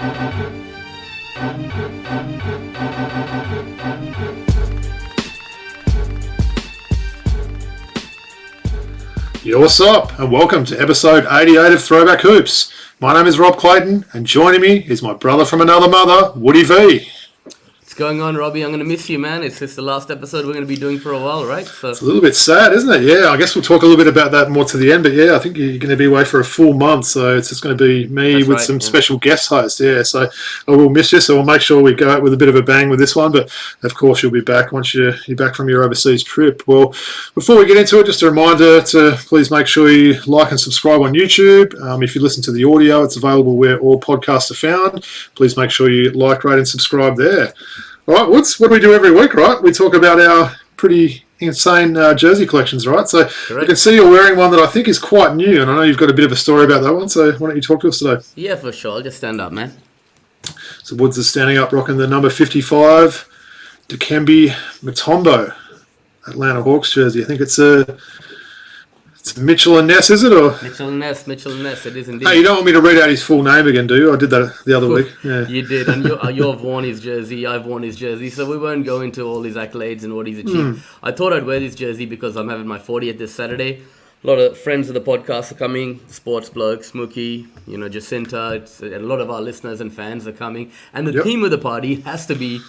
Yo, what's up, and welcome to episode 88 of Throwback Hoops. My name is Rob Clayton, and joining me is my brother from another mother, Woody V. What's going on, Robbie? I'm going to miss you, man. It's just the last episode we're going to be doing for a while, right? So it's a little bit sad, isn't it? Yeah, I guess we'll talk a little bit about that more to the end, but yeah, I think you're going to be away for a full month, so it's just going to be me with some special guest hosts, yeah, so I will miss you, so we'll make sure we go out with a bit of a bang with this one, but of course you'll be back once you're back from your overseas trip. Well, before we get into it, just a reminder to please make sure you like and subscribe on YouTube. If you listen to the audio, it's available where all podcasts are found. Please make sure you like, rate and subscribe there. All right, what do we do every week, right? We talk about our pretty insane jersey collections, right? So Correct. I can see you're wearing one that I think is quite new, and I know you've got a bit of a story about that one, so why don't you talk to us today? yeah, for sure. I'll just stand up, man. So Woods is standing up, rocking the number 55, Dikembe Mutombo, Atlanta Hawks jersey. I think it's Mitchell and Ness, is it? Or Mitchell and Ness, it is indeed. Hey, you don't want me to read out his full name again, do you? I did that the other week. Yeah. You did, and you've worn his jersey, I've worn his jersey, so we won't go into all his accolades and what he's achieved. I thought I'd wear this jersey because I'm having my 40th this Saturday. A lot of friends of the podcast are coming, Sports Bloke, Smokey, Jacinta, a lot of our listeners and fans are coming, and the theme of the party has to be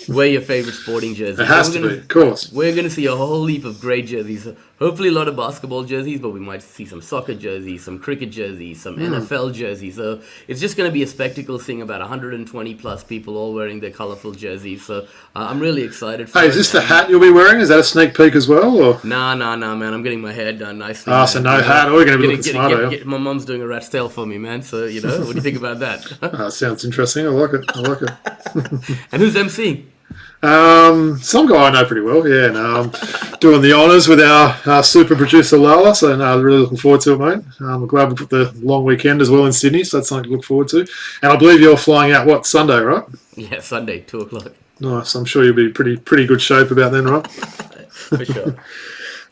wear your favorite sporting jersey. It has to be, of course. We're going to see a whole heap of great jerseys. Hopefully a lot of basketball jerseys, but we might see some soccer jerseys, some cricket jerseys, some NFL jerseys. So it's just going to be a spectacle seeing about 120 plus people all wearing their colourful jerseys. So I'm really excited for it. Hey, is this the hat you'll be wearing? Is that a sneak peek as well? Or? Nah, man. I'm getting my hair done nicely. So no hat. Oh, you're going to be looking smart, are you? My mum's doing a rat's tail for me, man. So, what do you think about that? Sounds interesting. I like it. And who's emceeing? Some guy I know pretty well, yeah. I'm doing the honours with our super producer Lala, so really looking forward to it, mate. I'm glad we put the long weekend as well in Sydney, so that's something to look forward to. And I believe you're flying out, Sunday, right? Yeah, Sunday, 2 o'clock. Nice. I'm sure you'll be pretty good shape about then, right? For sure.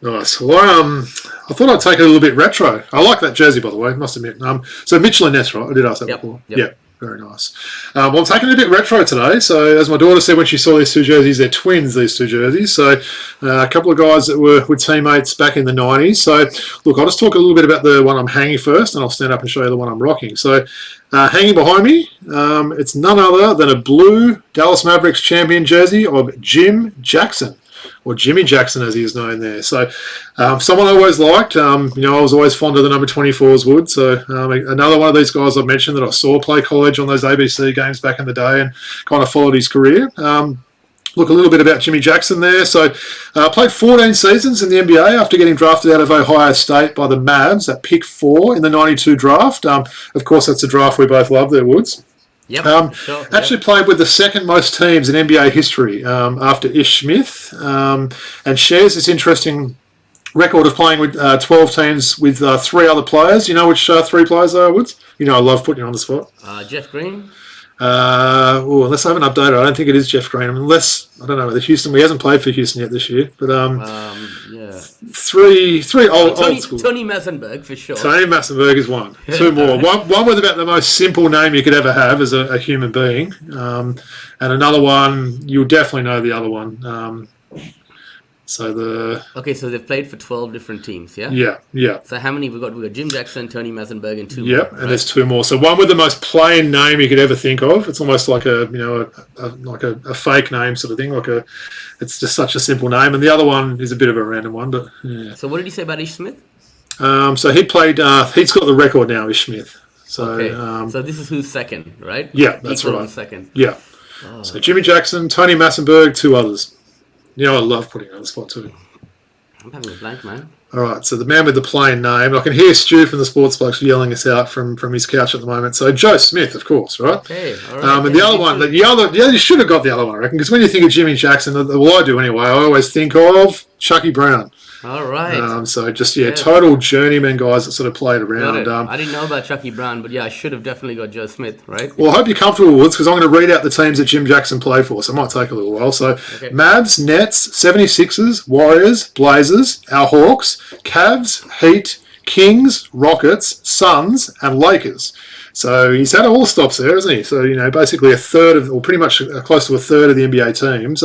Nice. Well, I thought I'd take it a little bit retro. I like that jersey, by the way, must admit. So Mitchell and Ness, right? I did ask that before. Yep. Yeah. Very nice. Well, I'm taking it a bit retro today. So, as my daughter said when she saw these two jerseys, they're twins, these two jerseys. So, a couple of guys that were teammates back in the 90s. So, look, I'll just talk a little bit about the one I'm hanging first, and I'll stand up and show you the one I'm rocking. So, hanging behind me, it's none other than a blue Dallas Mavericks champion jersey of Jim Jackson. Or Jimmy Jackson, as he is known there. So, someone I always liked. I was always fond of the number 24's Wood. So, another one of these guys I've mentioned that I saw play college on those ABC games back in the day and kind of followed his career. Look a little bit about Jimmy Jackson there. So, played 14 seasons in the NBA after getting drafted out of Ohio State by the Mavs at pick 4 in the 92 draft. Of course, that's a draft we both love there, Woods. Yep, sure, actually played with the second most teams in NBA history after Ish Smith, and shares this interesting record of playing with 12 teams with 3 other players. You know which 3 players they are, Woods? I love putting you on the spot. Jeff Green? Unless I haven't updated, I don't think it is Jeff Green. Unless, I don't know, whether Houston, he hasn't played for Houston yet this year. But three old school. Tony Massenberg, for sure. Tony Massenberg is one. 2 more. One with about the most simple name you could ever have as a human being. And another one, you'll definitely know the other one. So they've played for 12 different teams, yeah? Yeah. So how many we got? We got Jim Jackson, Tony Massenberg, and 2 more. Yeah, and there's 2 more. So one with the most plain name you could ever think of. It's almost like a fake name sort of thing. It's just such a simple name. And the other one is a bit of a random one, but yeah. So what did he say about Ish Smith? So he played. He's got the record now, Ish Smith. So okay. So this is who's second, right? Yeah, that's Equal right. On second. Yeah. Oh. So Jimmy Jackson, Tony Massenberg, 2 others. I love putting it on the spot too. I'm having a blank, man. All right, so the man with the plain name. I can hear Stu from the Sports Blokes yelling us out from his couch at the moment. So Joe Smith, of course, right? Okay, all right. And the other one, you should have got the other one, I reckon, because when you think of Jimmy Jackson, well, I do anyway, I always think of Chucky Brown. All right. So just, total journeyman guys that sort of played around. I didn't know about Chucky Brown, but I should have definitely got Joe Smith, right? Well, I hope you're comfortable, Woods, because I'm going to read out the teams that Jim Jackson played for, so it might take a little while. So, Mavs, Nets, 76ers, Warriors, Blazers, our Hawks, Cavs, Heat, Kings, Rockets, Suns, and Lakers. So he's had all the stops there, hasn't he? So, basically a third of, or pretty much close to a third of the NBA teams.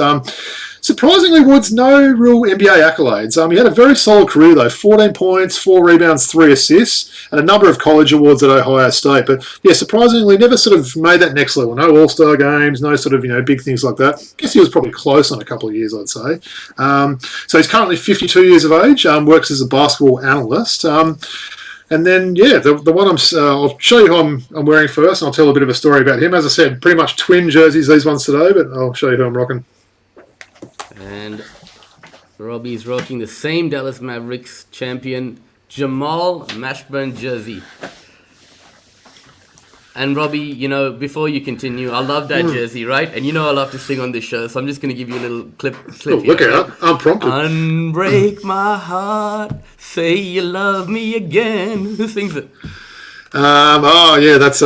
Surprisingly, Woods, no real NBA accolades. He had a very solid career, though. 14 points, 4 rebounds, 3 assists, and a number of college awards at Ohio State. But, yeah, surprisingly, never sort of made that next level. No All-Star games, no sort of, big things like that. I guess he was probably close on a couple of years, I'd say. So he's currently 52 years of age, works as a basketball analyst. And then, yeah, the one I'll show you who I'm wearing first, and I'll tell a bit of a story about him. As I said, pretty much twin jerseys, these ones today, but I'll show you who I'm rocking. And Robbie's rocking the same Dallas Mavericks champion Jamal Mashburn jersey. And Robbie, before you continue, I love that jersey, right? And I love to sing on this show, so I'm just going to give you a little clip here. Look out, I'm prompted. Unbreak my heart, say you love me again. Who sings it? That's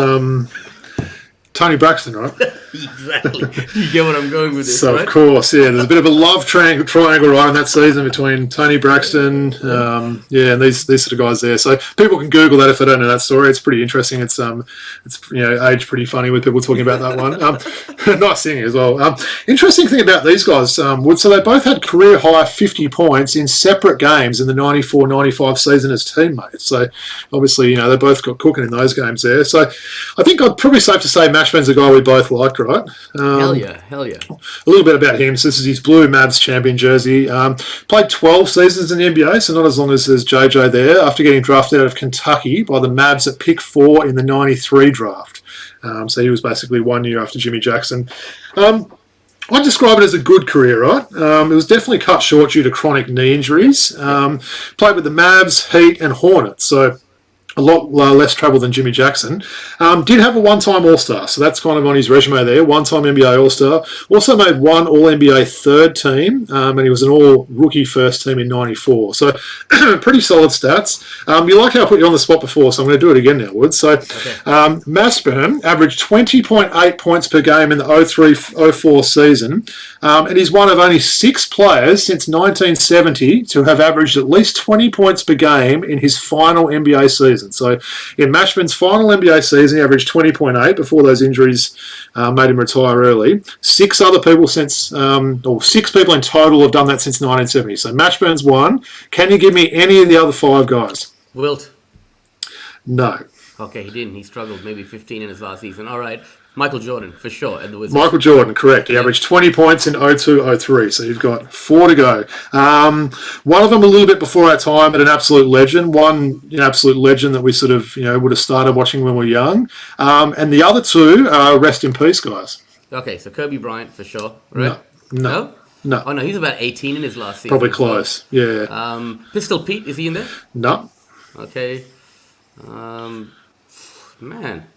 Tony Braxton, right? Exactly. You get what I'm going with this, so, right? Of course, yeah. There's a bit of a love triangle right in that season between Tony Braxton, and these sort of guys there. So people can Google that if they don't know that story. It's pretty interesting. It's aged pretty funny with people talking about that one. Nice singing as well. Interesting thing about these guys, Wood, so they both had career high 50 points in separate games in the 94-95 season as teammates. So obviously, they both got cooking in those games there. So I think I'd probably safe to say Mashburn's a guy we both liked, right? Hell yeah. A little bit about him. So this is his blue Mavs champion jersey. Played 12 seasons in the NBA, so not as long as there's JJ there, after getting drafted out of Kentucky by the Mavs at pick 4 in the 93 draft. So he was basically 1 year after Jimmy Jackson. I'd describe it as a good career, right? It was definitely cut short due to chronic knee injuries. Played with the Mavs, Heat and Hornets, so a lot less trouble than Jimmy Jackson. Did have a one-time All-Star, so that's kind of on his resume there. One-time NBA All-Star. Also made one All-NBA third team, and he was an All-Rookie first team in 94. So pretty solid stats. You like how I put you on the spot before, so I'm going to do it again now, Wood. So Mashburn averaged 20.8 points per game in the 03-04 season, and he's one of only 6 players since 1970 to have averaged at least 20 points per game in his final NBA season. So in Mashburn's final NBA season, he averaged 20.8 before those injuries made him retire early. 6 other people or 6 people in total have done that since 1970. So Mashburn's one. Can you give me any of the other 5 guys? Wilt. No. Okay, he didn't. He struggled. Maybe 15 in his last season. All right. Michael Jordan, for sure, at the Wizards. Michael Jordan, correct. He averaged 20 points in 02-03, so you've got 4 to go. One of them a little bit before our time, but an absolute legend. One absolute legend that we sort of would have started watching when we were young. And the other 2 are rest in peace guys. Okay, so Kobe Bryant, for sure, right? No. Oh, no, he's about 18 in his last season. Probably close, yeah. Pistol Pete, is he in there? No. Okay. Man.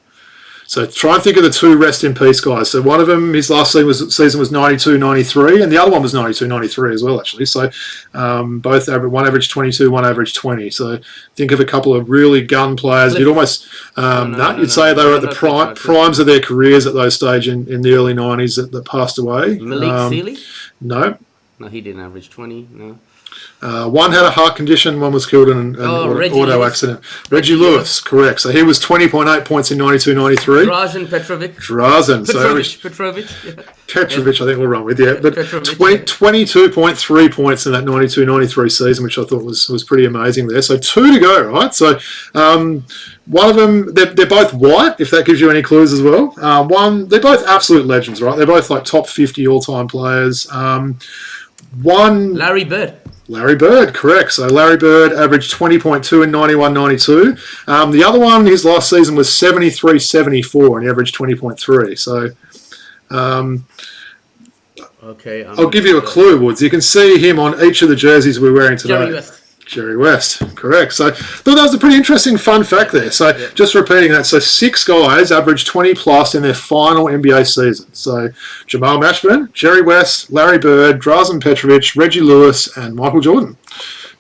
So try and think of the 2 rest in peace guys. So one of them, his last season was 92-93, and the other one was 92-93 as well, actually. So both one averaged 22, one averaged 20. So think of a couple of really gun players. You'd almost you'd say they were at the primes of their careers at those stage in the early 90s that passed away. Malik Sealy? No. No, he didn't average 20. No. One had a heart condition, one was killed in an auto accident. Reggie Lewis, correct. So he was 20.8 points in 92-93. Dražen Petrovic. Petrovic, I think we'll run with, yeah. But 22.3 points in that 92-93 season, which I thought was pretty amazing there. So 2 to go, right? So one of them, they're both white, if that gives you any clues as well. They're both absolute legends, right? They're both like top 50 all-time players. Larry Bird, correct. So Larry Bird averaged 20.2 in 91-92. The other one, his last season was 73-74, and he averaged 20.3. So okay, I'll give you a clue, Woods. You can see him on each of the jerseys we're wearing today. Jerry West, correct. So that was a pretty interesting fun fact there. So just repeating that, so 6 guys averaged 20 plus in their final NBA season. So Jamal Mashburn, Jerry West, Larry Bird, Dražen Petrovic, Reggie Lewis, and Michael Jordan.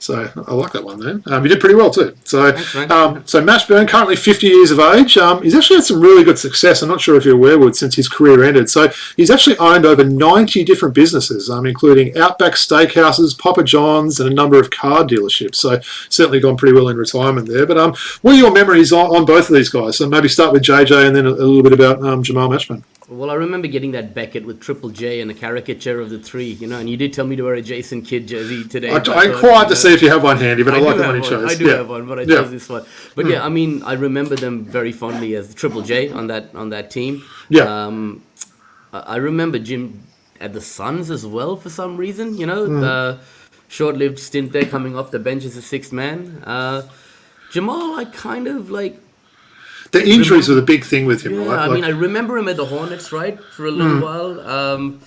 So I like that one then. You did pretty well too. So, Thanks, man. So Mashburn, currently 50 years of age. He's actually had some really good success. I'm not sure if you're aware, Wood, since his career ended. So he's actually owned over 90 different businesses, including Outback Steakhouses, Papa John's, and a number of car dealerships. So certainly gone pretty well in retirement there. But what are your memories on both of these guys? So maybe start with JJ and then a little bit about Jamal Mashburn. Well, I remember getting that Beckett with Triple J and a caricature of the three, and you did tell me to wear a Jason Kidd jersey today. I inquired to see if you have one handy, but I like the one you chose. I do have one, but I chose this one. But yeah, I mean, I remember them very fondly as Triple J on that team. Yeah. I remember Jim at the Suns as well for some reason, the short-lived stint there coming off the bench as a sixth man. Jamal, I kind of like... The injuries were the big thing with him, right? I mean, I remember him at the Hornets, right, for a little while.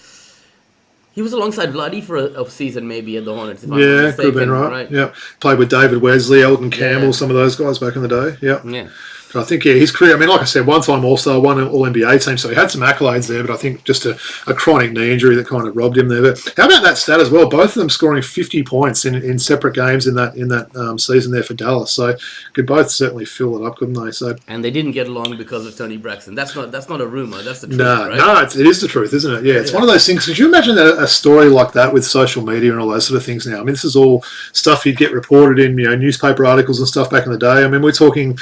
He was alongside Vladdy for a season, maybe, at the Hornets. If I'm not mistaken, could have been right. Yeah, played with David Wesley, Eldon Campbell, some of those guys back in the day. Yeah. But I think, his career, I mean, like I said, one-time All-Star, one All-NBA team, so he had some accolades there, but I think just a chronic knee injury that kind of robbed him there. But how about that stat as well? Both of them scoring 50 points in separate games in that season there for Dallas. So could both certainly fill it up, couldn't they? So and they didn't get along because of Tony Braxton. That's not a rumor. That's the truth, right? No, it is the truth, isn't it? Yeah, it's one of those things. Could you imagine a story like that with social media and all those sort of things now? I mean, this is all stuff you'd get reported in, newspaper articles and stuff back in the day. I mean, we're talking,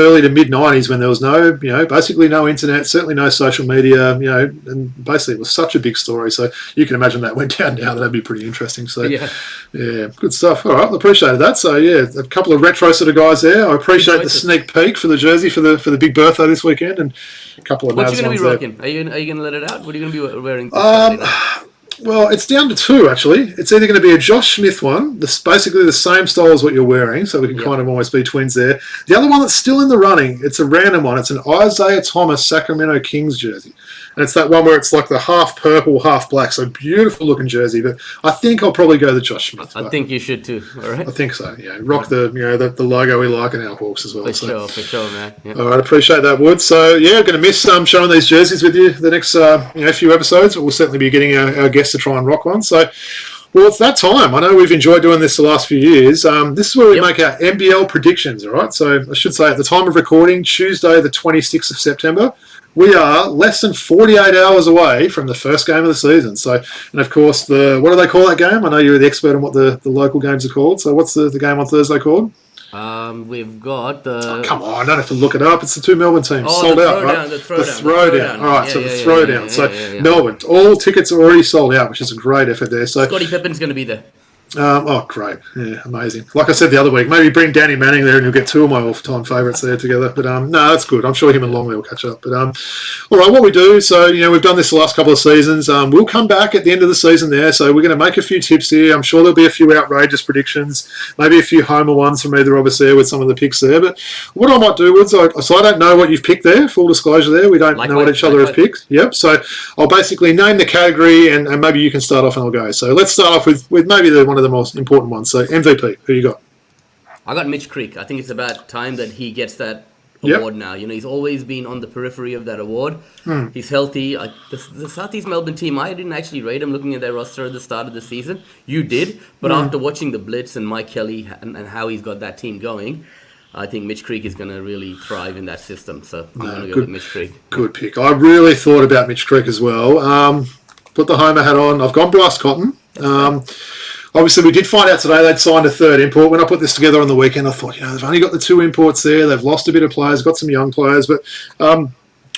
early to mid-90s when there was no, basically no internet, certainly no social media, and basically it was such a big story. So you can imagine that went down now. That'd be pretty interesting. So yeah, good stuff. All right, appreciated that. So yeah, a couple of retro sort of guys there. I appreciate the sneak peek for the jersey for the big birthday this weekend, and a couple of. What are you going to be rocking? Are you going to let it out? What are you going to be wearing? Well, it's down to two, actually. It's either going to be a Josh Smith one, basically the same style as what you're wearing, so we can kind of almost be twins there. The other one that's still in the running, it's a random one. It's an Isaiah Thomas Sacramento Kings jersey. And it's that one where it's like the half purple, half black, so beautiful looking jersey. But I think I'll probably go the Josh Smith. I think you should too, all right? I think so, rock the logo we like in our Hawks as well. For sure, man. Yeah. All right, appreciate that, Wood. So, I'm going to miss showing these jerseys with you the next few episodes, but we'll certainly be getting our guests to try and rock one. So, well, it's that time. I know we've enjoyed doing this the last few years. This is where we make our NBL predictions, all right? So, I should say at the time of recording, Tuesday, the 26th of September, we are less than 48 hours away from the first game of the season. So, and of course, what do they call that game? I know you're the expert on what the local games are called. So, what's the game on Thursday called? We've got the... Oh, come on, I don't have to look it up. It's the two Melbourne teams. Sold out, right? The throwdown. All right, the throwdown. So, Melbourne, all tickets are already sold out, which is a great effort there. So Scottie Pippen's going to be there. Great. Yeah, amazing. Like I said the other week, maybe bring Danny Manning there and you'll get two of my all-time favourites there together. But no, that's good. I'm sure him and Longley will catch up. But all right, what we do, so, we've done this the last couple of seasons. We'll come back at the end of the season there. So we're going to make a few tips here. I'm sure there'll be a few outrageous predictions, maybe a few homer ones from either of us there with some of the picks there. But what I might do is, so I don't know what you've picked there, full disclosure there. We don't know what each other have picked. Yep. So I'll basically name the category and maybe you can start off and I'll go. So let's start off with maybe one of the most important ones. So MVP, who you got? I got Mitch Creek. I think it's about time that he gets that award now. He's always been on the periphery of that award. He's healthy. The Southeast Melbourne team, I didn't actually rate him looking at their roster at the start of the season. You did. But after watching the Blitz and Mike Kelly and how he's got that team going, I think Mitch Creek is going to really thrive in that system. So I'm going to go with Mitch Creek. Good pick. I really thought about Mitch Creek as well. Put the homer hat on. I've gone Bryce Cotton. Obviously, we did find out today they'd signed a third import. When I put this together on the weekend, I thought, they've only got the two imports there. They've lost a bit of players, got some young players. But,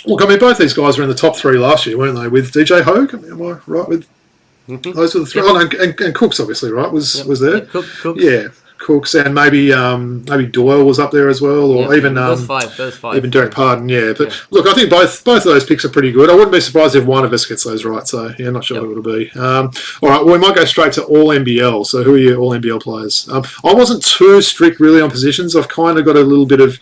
look, I mean, both these guys were in the top three last year, weren't they? With DJ Hogue, am I right with those were the three? Yep. Oh, and Cooks, obviously, right, was there? Yeah, Cooks. Yeah. Cooks and maybe Doyle was up there as well, or even those five. Even Derek Pardon, But look, I think both of those picks are pretty good. I wouldn't be surprised if one of us gets those right. So not sure what it'll be. All right, well, we might go straight to all NBL. So who are your all NBL players? I wasn't too strict really on positions. I've kind of got a little bit of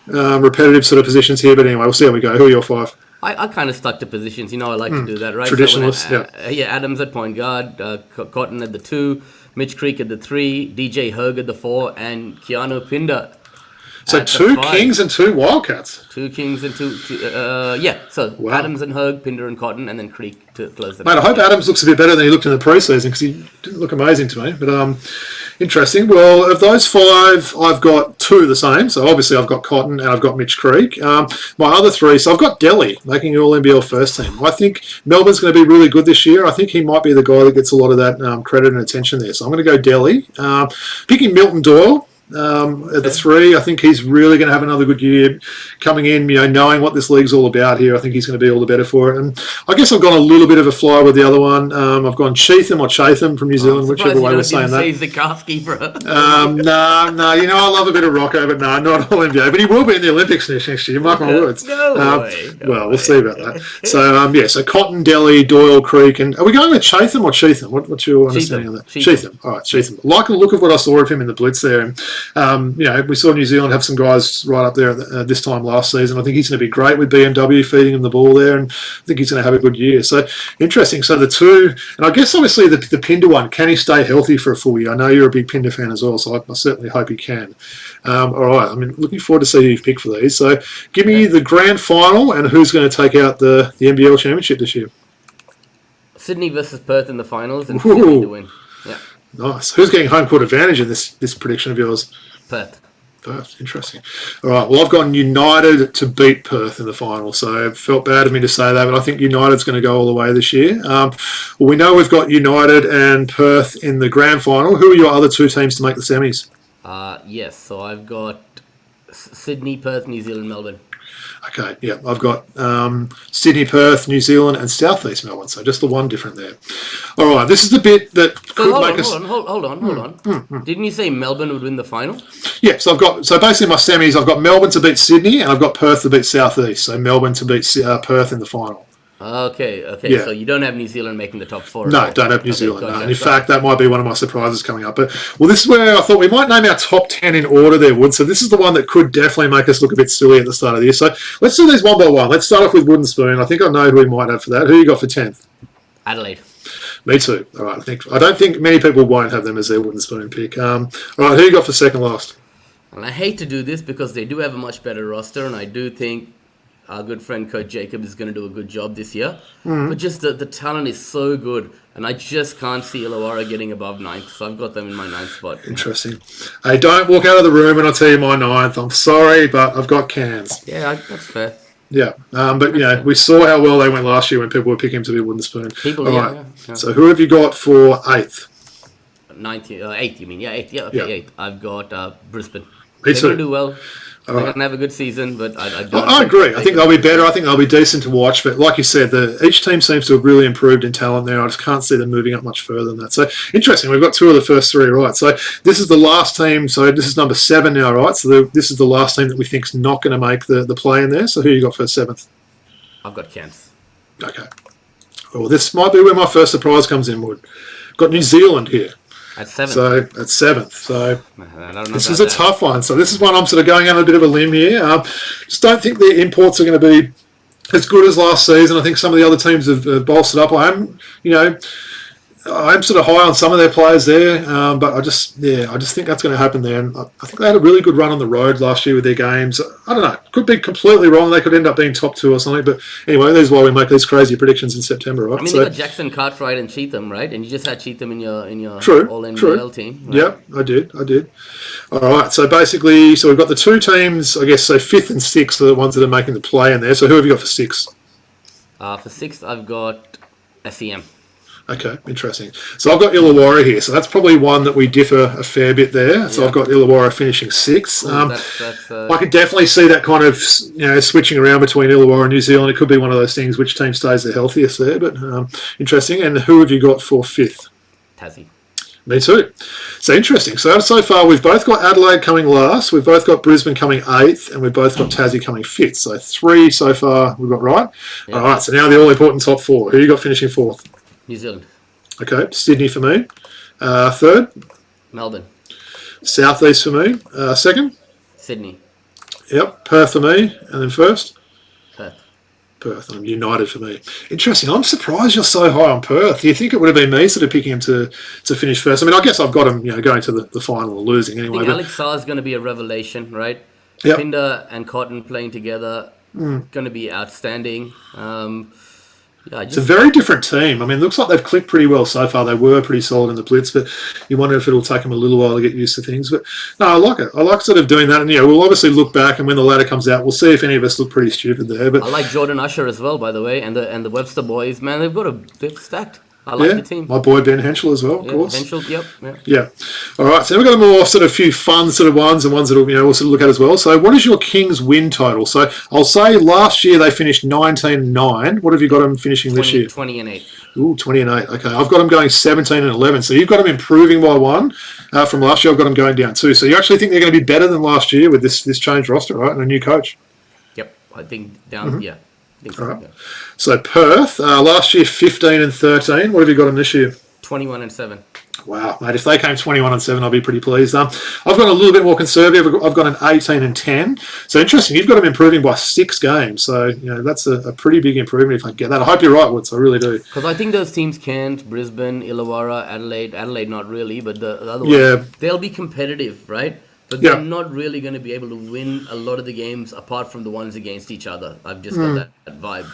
repetitive sort of positions here, but anyway, we'll see how we go. Who are your five? I kind of stuck to positions. I like to do that, right? Traditionalist, Adams at point guard, Cotton at the 2, Mitch Creek at the 3, DJ Hogue at the 4, and Keanu Pinder. So 2 Kings and 2 Wildcats. 2 Kings and 2 So wow. Adams and Hogue, Pinder and Cotton, and then Creek to close the Mate, I hope Adams looks a bit better than he looked in the preseason because he didn't look amazing to me. But Interesting. Well, of those 5, I've got 2 the same. So obviously I've got Cotton and I've got Mitch Creek. My other 3, so I've got Delhi making all NBL first team. I think Melbourne's going to be really good this year. I think he might be the guy that gets a lot of that credit and attention there. So I'm going to go Delhi. Picking Milton Doyle. At the 3, I think he's really going to have another good year coming in, knowing what this league's all about here. I think he's going to be all the better for it. And I guess I've gone a little bit of a flyer with the other one. I've gone Cheatham or Chatham from New Zealand, whichever way we're saying that. He's the calf keeper. No, I love a bit of Rocco, but no, not all NBA. But he will be in the Olympics next year, mark my words. We'll see about that. So, so Cotton, Delhi, Doyle, Creek, and are we going with Chatham or Cheatham? What's your understanding of that? Cheatham. All right, Cheatham. Like the look of what I saw of him in the Blitz there. And, we saw New Zealand have some guys right up there this time last season. I think he's going to be great with BMW feeding him the ball there, and I think he's going to have a good year. So, interesting. So, the 2, and I guess obviously the Pinder one, can he stay healthy for a full year? I know you're a big Pinder fan as well, so I certainly hope he can. All right, looking forward to see who you've picked for these. So, give me the grand final and who's going to take out the NBL championship this year. Sydney versus Perth in the finals and Sydney to win. Yeah. Nice. Who's getting home court advantage in this prediction of yours? Perth. Interesting. All right, well, I've gone United to beat Perth in the final, so it felt bad of me to say that, but I think United's going to go all the way this year. We know we've got United and Perth in the grand final. Who are your other 2 teams to make the semis? Yes, so I've got Sydney, Perth, New Zealand, Melbourne. Okay, yeah, I've got Sydney, Perth, New Zealand, and South East Melbourne, so just the one different there. All right, this is the bit that could make us... Hold on. Didn't you say Melbourne would win the final? Yeah, so basically my semis, I've got Melbourne to beat Sydney, and I've got Perth to beat South East, so Melbourne to beat Perth in the final. Okay. Yeah. So you don't have New Zealand making the top 4? No, don't have New Zealand. Gotcha, no. And in fact, that might be one of my surprises coming up. But this is where I thought we might name our top 10 in order there, Wood. So this is the one that could definitely make us look a bit silly at the start of the year. So let's do these one by one. Let's start off with Wooden Spoon. I think I know who we might have for that. Who you got for 10th? Adelaide. Me too. All right. I don't think many people won't have them as their Wooden Spoon pick. All right, who you got for second last? And I hate to do this because they do have a much better roster, and I do think our good friend Coach Jacob is going to do a good job this year. But just the talent is so good, and I just can't see Illawarra getting above 9th, so I've got them in my 9th spot. Interesting. Hey, don't walk out of the room and I'll tell you my 9th. I'm sorry, but I've got Cairns. Yeah, that's fair. Yeah, but we saw how well they went last year when people were picking him to be Wooden Spoon. Yeah. So who have you got for 8th? 8th, you mean? Yeah, 8th. Yeah, okay, Yeah. 8th. I've got Brisbane. Me They're too. going to do well. They're Right. going to have a good season, but I don't... I agree. I think they'll be better. I think they'll be decent to watch. But like you said, each team seems to have really improved in talent there. I just can't see them moving up much further than that. So, interesting. We've got 2 of the first 3 right. So, this is the last team. So, this is number 7 now, right? So, this is the last team that we think is not going to make the play in there. So, who you got for 7th? I've got Cairns. Okay. Well, this might be where my first surprise comes in, Wood. Got New Zealand here. At 7th. So, at 7th. So, I don't know this is a tough one. So, this is one I'm sort of going on a bit of a limb here. Just don't think the imports are going to be as good as last season. I think some of the other teams have bolstered up. I'm sort of high on some of their players there, but I just think that's going to happen there. And I think they had a really good run on the road last year with their games. I don't know, could be completely wrong. They could end up being top 2 or something. But anyway, this is why we make these crazy predictions in September, right? I mean, they got Jackson, Cartwright, and Cheatham, right? And you just had Cheatham in your all NBL team. Right? Yeah, I did. All right, so basically, we've got the 2 teams, I guess. So 5th and 6th are the ones that are making the play in there. So who have you got for 6th? For 6th, I've got SEM. Okay, interesting. So I've got Illawarra here, so that's probably one that we differ a fair bit there. So I've got Illawarra finishing 6th. I could definitely see that kind of switching around between Illawarra and New Zealand. It could be one of those things, which team stays the healthiest there, but interesting. And who have you got for 5th? Tassie. Me too. So interesting. So far we've both got Adelaide coming last, we've both got Brisbane coming 8th, and we've both got Tassie coming 5th. So 3 so far we've got right. Yeah. All right, so now the all-important top 4. Who you got finishing 4th? New Zealand. Okay, Sydney for me. 3rd? Melbourne. South East for me. 2nd? Sydney. Yep, Perth for me. And then 1st? Perth. And United for me. Interesting. I'm surprised you're so high on Perth. Do you think it would have been me sort of picking him to finish first? I mean, I guess I've got him going to the final or losing anyway. I think Alex Saar is going to be a revelation, right? Yep. Pinder and Cotton playing together, going to be outstanding. Yeah, It's a very different team. I mean, it looks like they've clicked pretty well so far. They were pretty solid in the blitz, but you wonder if it'll take them a little while to get used to things. But no, I like it. I like sort of doing that. And, we'll obviously look back, and when the ladder comes out, we'll see if any of us look pretty stupid there. But I like Jordan Usher as well, by the way, and the Webster boys. Man, they've stacked. I like the team. My boy Ben Henschel as well, of course. Henschel, yep. Yeah. All right, so we've got a more sort of few fun sort of ones and ones that we'll sort of look at as well. So what is your Kings win total? So I'll say last year they finished 19-9. What have you got them finishing this year? 20-8. Ooh, 20-8. Okay, I've got them going 17-11. So you've got them improving by one from last year. I've got them going down two. So you actually think they're going to be better than last year with this changed roster, right, and a new coach? Yep, I think down, yeah. All right. So Perth, last year 15-13. What have you got them this year? 21-7. Wow, mate! If they came 21-7, I'd be pretty pleased. I've got a little bit more conservative. I've got an 18-10. So interesting. You've got them improving by 6 games. So that's a pretty big improvement if I get that. I hope you're right, Woods. I really do. Because I think those teams, Kent, Brisbane, Illawarra, Adelaide not really, but the other ones, they'll be competitive, right? But they're not really going to be able to win a lot of the games apart from the ones against each other. I've just got that vibe,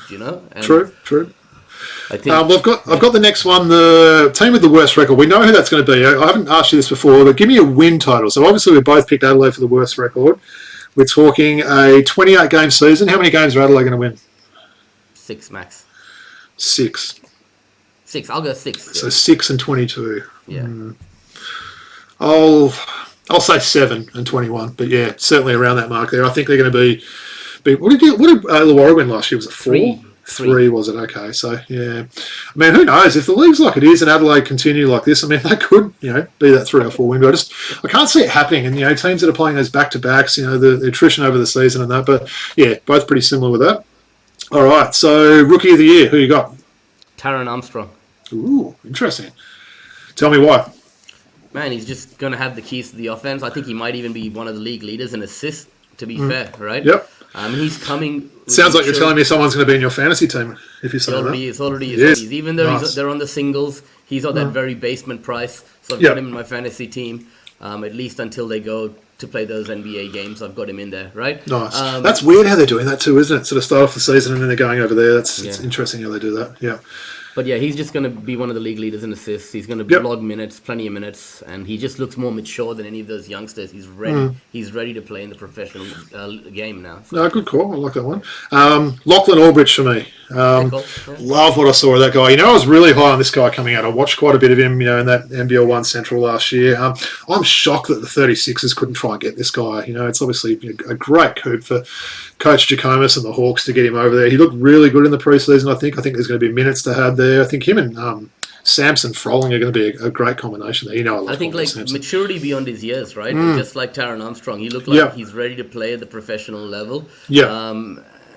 And True. I think I've got the next one, the team with the worst record. We know who that's going to be. I haven't asked you this before, but give me a win total. So obviously we both picked Adelaide for the worst record. We're talking a 28-game season. How many games are Adelaide going to win? 6 max. 6. 6. I'll go 6. So 6-22. Yeah. I'll say 7-21, but yeah, certainly around that mark there. I think they're going to be. What did Illawarra win last year? Was it 4? 3 was it? Okay, so yeah. I mean, who knows if the league's like it is and Adelaide continue like this? I mean, they could be that 3 or 4 win. But I can't see it happening. And teams that are playing those back to backs, the attrition over the season and that. But yeah, both pretty similar with that. All right, so rookie of the year, who you got? Taron Armstrong. Ooh, interesting. Tell me why. Man, he's just going to have the keys to the offense. I think he might even be one of the league leaders in assists, to be fair, right? Yep. He's coming. Sounds like you're telling me someone's going to be in your fantasy team if you say that. It's already is. Even though they're on the singles, he's on that very basement price. So I've got him in my fantasy team, at least until they go to play those NBA games. I've got him in there, right? Nice. That's weird how they're doing that too, isn't it? Sort of start off the season and then they're going over there. It's interesting how they do that. Yeah. But yeah, he's just going to be one of the league leaders in assists. He's going to log minutes, plenty of minutes, and he just looks more mature than any of those youngsters. He's ready. He's ready to play in the professional game now. So. No, good call. I like that one. Lachlan Albridge for me. Love what I saw of that guy. I was really high on this guy coming out. I watched quite a bit of him, in that NBL 1 Central last year. I'm shocked that the 36ers couldn't try and get this guy. It's obviously a great coup for Coach Dikembe and the Hawks to get him over there. He looked really good in the preseason, I think. I think there's going to be minutes to have there. I think him and Samson Froling are going to be a great combination there. I think maturity beyond his years, right? Just like Taron Armstrong, he looked like he's ready to play at the professional level. Yeah.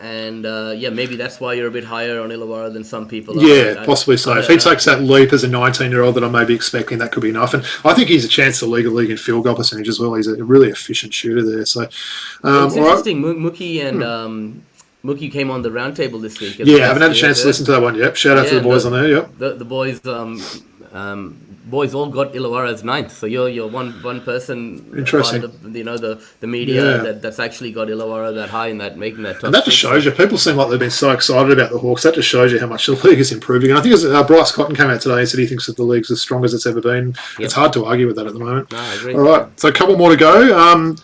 Maybe that's why you're a bit higher on Illawarra than some people are. Yeah, possibly so. If he takes that leap as a 19-year-old that I may be expecting, that could be enough. And I think he's a chance to lead a league in field goal percentage as well. He's a really efficient shooter there. So it's interesting. Mookie and Mookie came on the roundtable this week. I haven't had a chance to listen to that one yet. Shout out to the boys on there. Yep. The boys. Boys all got Illawarra as 9th, so you're one person. Interesting. The media that's actually got Illawarra that high and making that top. And that just shows you. People seem like they've been so excited about the Hawks. That just shows you how much the league is improving. And I think Bryce Cotton came out today and said he thinks that the league's as strong as it's ever been. Yep. It's hard to argue with that at the moment. No, I agree. All right, so a couple more to go.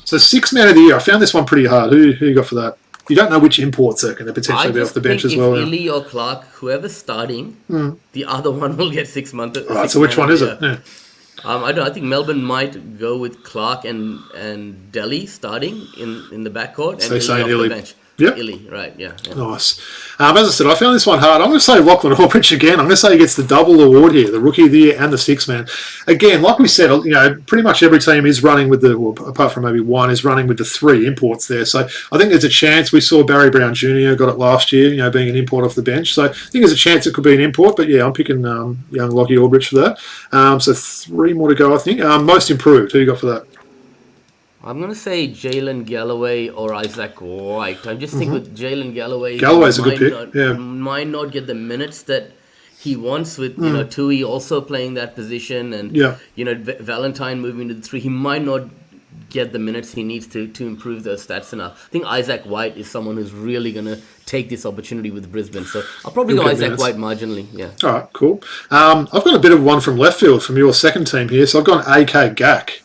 So 6th man of the year. I found this one pretty hard. Who you got for that? You don't know which imports are going to potentially be off the bench as well. If Illy or Clark, whoever's starting, the other one will get 6 months. All right, so which one is it? Yeah. I think Melbourne might go with Clark and Delhi starting in the backcourt and Illy off the bench. Yep. Illy, right, yeah. Nice. As I said, I found this one hard. I'm going to say Lachlan Albridge again. I'm going to say he gets the double award here, the Rookie of the Year and the 6th man. Again, like we said, pretty much every team is running with apart from maybe one, is running with the 3 imports there. So I think there's a chance. We saw Barry Brown Jr. got it last year, being an import off the bench. So I think there's a chance it could be an import. But yeah, I'm picking young Lockie Albridge for that. So 3 more to go, I think. Most improved. Who you got for that? I'm going to say Jalen Galloway or Isaac White. I'm just thinking with Jalen Galloway. Galloway's a good pick. Might not get the minutes that he wants with, Tui also playing that position and, Valentine moving to the 3. He might not get the minutes he needs to improve those stats enough. I think Isaac White is someone who's really going to take this opportunity with Brisbane. So I'll probably go Isaac White marginally. Yeah. All right, cool. I've got a bit of one from left field from your second team here. So I've gone AK Gak.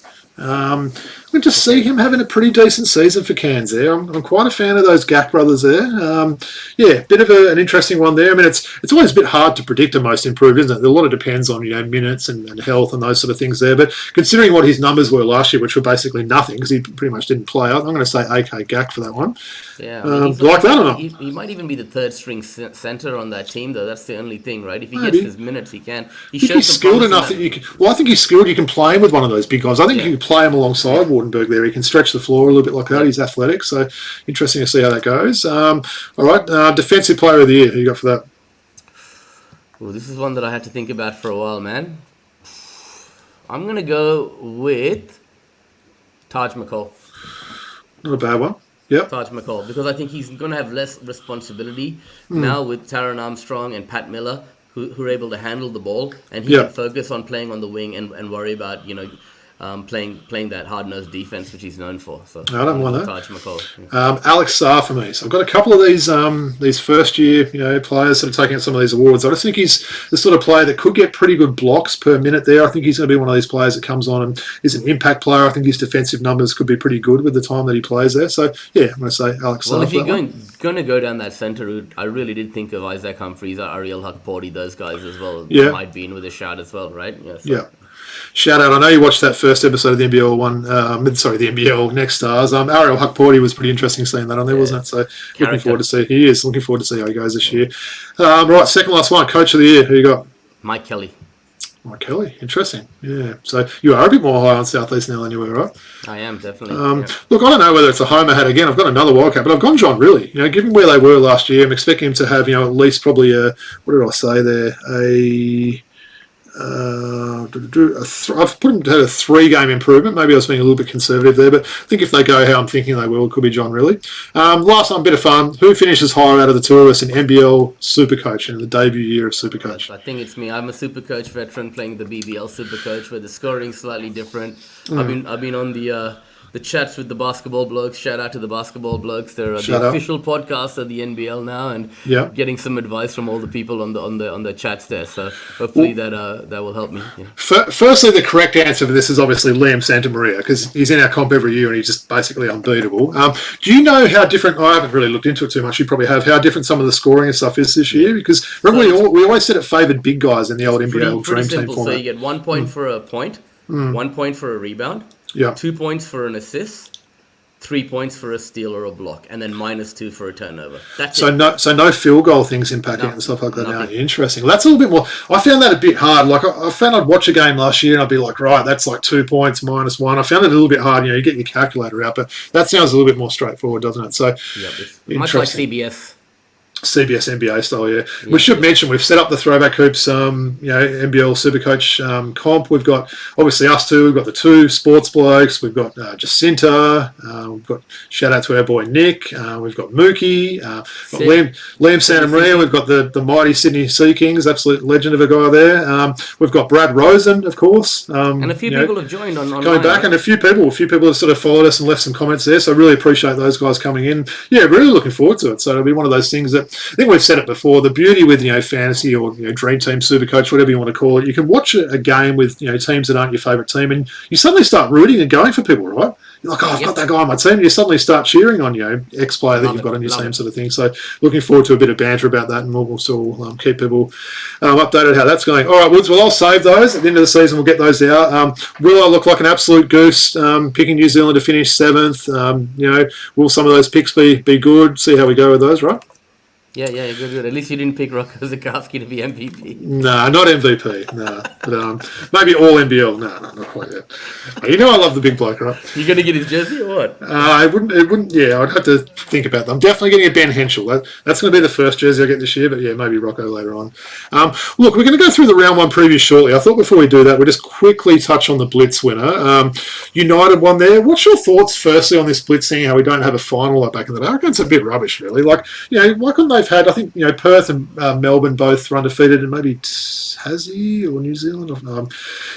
We just see him having a pretty decent season for Cairns there. I'm quite a fan of those Gak brothers there. Bit of an interesting one there. I mean, it's always a bit hard to predict a most improved, isn't it? A lot of depends on minutes and health and those sort of things there. But considering what his numbers were last year, which were basically nothing because he pretty much didn't play, I'm going to say AK Gak for that one. Yeah, like that or not? He might even be the third string centre on that team, though. That's the only thing, right? If he gets his minutes, he can. He's skilled enough that you can. Well, I think he's skilled. You can play him with one of those big guys. I think you can play him alongside Wardenberg there. He can stretch the floor a little bit like that. He's athletic, so interesting to see how that goes. All right, defensive player of the year. Who you got for that? Well, this is one that I had to think about for a while, man. I'm gonna go with Taj McCall. Not a bad one. Yep. Taj McCall, because I think he's going to have less responsibility now with Taron Armstrong and Pat Miller, who are able to handle the ball, and he can focus on playing on the wing and worry about playing that hard-nosed defense which he's known for. So I don't want that. Taj McCall. Alex Sarr for me. So I've got a couple of these first-year players sort of taking out some of these awards. I just think he's the sort of player that could get pretty good blocks per minute there. I think he's going to be one of these players that comes on and is an impact player. I think his defensive numbers could be pretty good with the time that he plays there. So yeah, I'm going to say Alex Sarr. Well, if you're going to go down that centre route, I really did think of Isaac Humphries, Ariel Huckporty, those guys as well. Yeah. Might be in with a shout as well, right? Yeah. Shout out! I know you watched that first episode of the the NBL Next Stars. Ariel Huckporty was pretty interesting seeing that on there, wasn't it? So looking forward to see how he goes this year. Right, second last one, Coach of the Year. Who you got? Mike Kelly. Mike Kelly, interesting. Yeah, so you are a bit more high on Southeast now than you were, right? I am definitely. Look, I don't know whether it's a homer hat again. I've got another wildcat, but I've gone John Rillie. Given where they were last year, I'm expecting him to have at least probably what did I say there? I've put him to a 3-game improvement. Maybe I was being a little bit conservative there, but I think if they go how I'm thinking they will, it could be John Rillie. Last one, bit of fun. Who finishes higher out of the two of us in NBL Supercoach in the debut year of Supercoach? I think it's me. I'm a Supercoach veteran playing the BBL Supercoach, where the scoring's slightly different. I've been on the chats with the basketball blokes. Shout out to the basketball blokes. They're the official podcast of the NBL now, and getting some advice from all the people on the chats there. So hopefully that will help me. Yeah. Firstly, the correct answer for this is obviously Liam Santamaria, because he's in our comp every year and he's just basically unbeatable. Do you know how different? I haven't really looked into it too much. You probably have. How different some of the scoring and stuff is this year? Because remember, we always said it favoured big guys in the old NBL Dream Team format. So you get 1 point for a point, 1 point for a rebound. 2 points for an assist, 3 points for a steal or a block, and then -2 for a turnover. That's it. So no field goal things impacting it and stuff like that now. Interesting. Well, that's a little bit more. I found that a bit hard. Like I found I'd watch a game last year and I'd be like, right, that's like 2 points -1. I found it a little bit hard. You get your calculator out, but that sounds a little bit more straightforward, doesn't it? So much like CBS NBA style, yeah. We should mention we've set up the Throwback Hoops, NBL Supercoach comp. We've got obviously us two. We've got the two sports blokes. We've got Jacinta. We've got shout out to our boy Nick. We've got Mookie. Liam Santamaria. We've got the mighty Sydney Sea Kings, absolute legend of a guy there. We've got Brad Rosen, of course, and a few people have joined on coming back, and a few people have sort of followed us and left some comments there. So I really appreciate those guys coming in. Yeah, really looking forward to it. So it'll be one of those things that. I think we've said it before. The beauty with fantasy or Dream Team, Supercoach, whatever you want to call it, you can watch a game with teams that aren't your favourite team, and you suddenly start rooting and going for people, right? You're like, I've got that guy on my team. And you suddenly start cheering on X player that you've got on your team, sort of thing. So looking forward to a bit of banter about that, and we'll still keep people updated how that's going. All right, Woods. Well, I'll save those at the end of the season. We'll get those out. Will I look like an absolute goose picking New Zealand to finish 7th? Will some of those picks be good? See how we go with those, right? Yeah, good. At least you didn't pick Rocco Zukowski to be MVP. No, not MVP. No, but maybe all NBL. No, not quite yet. I love the big bloke, right? You gonna get his jersey or what? It wouldn't. Yeah, I'd have to think about that. I'm definitely getting a Ben Henschel. That's going to be the first jersey I get this year. But yeah, maybe Rocco later on. Look, we're going to go through the round 1 preview shortly. I thought before we do that, we'll just quickly touch on the Blitz winner. United won there. What's your thoughts, firstly, on this Blitz, seeing how we don't have a final like back in the day? I reckon it's a bit rubbish, really. Like, why couldn't they have had, I think, Perth and Melbourne both were undefeated in maybe has he, or New Zealand?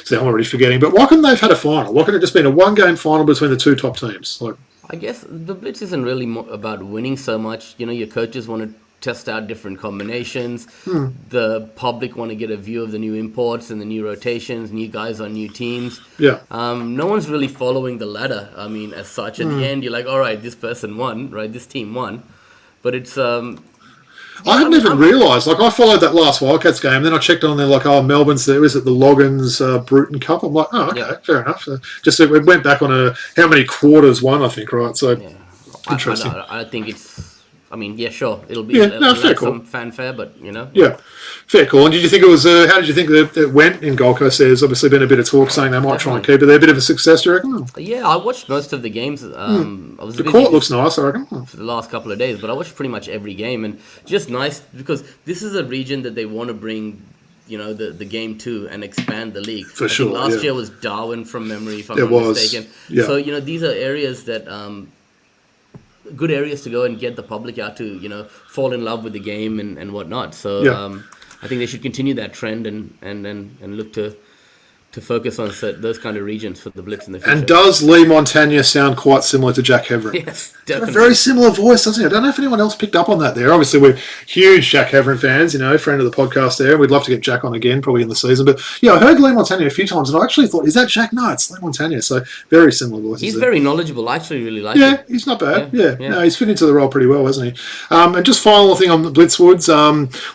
See, I'm already forgetting. But why couldn't they have had a final? Why couldn't it just been a one-game final between the two top teams? I guess the Blitz isn't really about winning so much. Your coaches want to test out different combinations. The public want to get a view of the new imports and the new rotations, new guys on new teams. Yeah. No one's really following the ladder. As such, at the end, you're like, all right, this person won, right? This team won. But it's... I hadn't even realised. I followed that last Wildcats game, then I checked on there, Melbourne's there. Is it the Loggins Bruton Cup? I'm like, oh, okay, fair enough. So it went back on how many quarters won, I think, right? So, interesting. I think it's... sure, it'll be fair call. Some fanfare, but, Yeah, fair call. And did you think it was... how did you think that it went in Gold Coast? There's obviously been a bit of talk saying they might try and keep it. They're a bit of a success, do you reckon? Yeah, I watched most of the games. The court looks nice, I reckon. For the last couple of days, but I watched pretty much every game, and just nice because this is a region that they want to bring... the game to and expand the league. For sure. Last year was Darwin from memory, if I'm not mistaken. Yeah. So, these are areas that... good areas to go and get the public out to, fall in love with the game and whatnot. So I think they should continue that trend and look to focus on those kind of regions for the Blitz in the future. And does Lee Montagna sound quite similar to Jack Heverin? Yes, definitely. A very similar voice, doesn't he? I don't know if anyone else picked up on that there. Obviously, we're huge Jack Heverin fans, friend of the podcast there. We'd love to get Jack on again, probably in the season. But, I heard Lee Montagna a few times, and I actually thought, is that Jack? No, it's Lee Montagna. So, very similar voices. He's very knowledgeable. I actually really like him. him. Yeah, he's not bad. Yeah. No, he's fit into the role pretty well, hasn't he? And just final thing on the Blitzwoods.